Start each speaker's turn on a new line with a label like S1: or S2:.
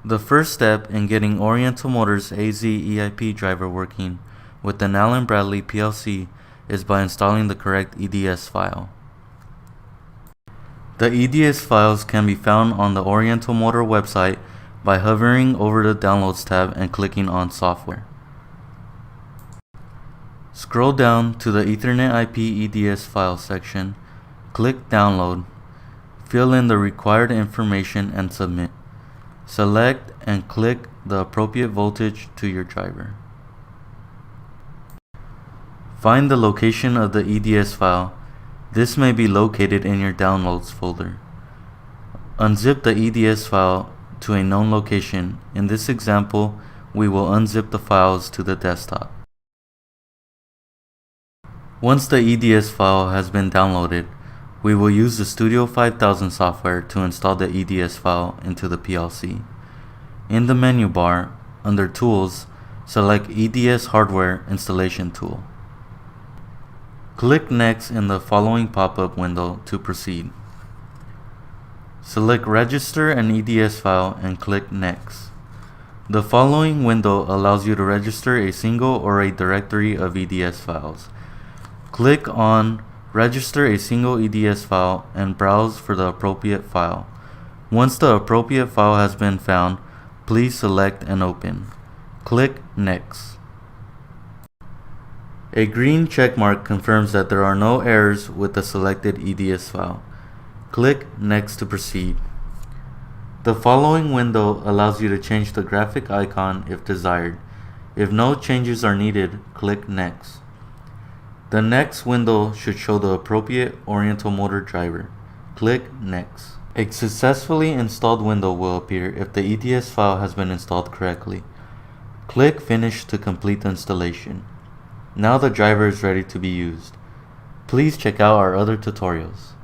S1: The first step in getting Oriental Motors AZ EIP driver working with an Allen Bradley PLC is by installing the correct EDS file. The EDS files can be found on the Oriental Motor website by hovering over the Downloads tab and clicking on Software. Scroll down to the EtherNetIP EDS file section, click Download, fill in the required information and submit. Select and click the appropriate voltage to your driver. Find the location of the EDS file. This may be located in your Downloads folder. Unzip the EDS file to a known location. In this example, we will unzip the files to the desktop. Once the EDS file has been downloaded, we will use the Studio 5000 software to install the EDS file into the PLC. In the menu bar, under Tools, select EDS Hardware Installation Tool. Click Next in the following pop-up window to proceed. Select Register an EDS file and click Next. The following window allows you to register a single or a directory of EDS files. Click on Register a single EDS file and browse for the appropriate file. Once the appropriate file has been found, please select and open. Click Next. A green checkmark confirms that there are no errors with the selected EDS file. Click Next to proceed. The following window allows you to change the graphic icon if desired. If no changes are needed, click Next. The next window should show the appropriate Oriental motor driver. Click Next. A successfully installed window will appear if the EDS file has been installed correctly. Click Finish to complete the installation. Now the driver is ready to be used. Please check out our other tutorials.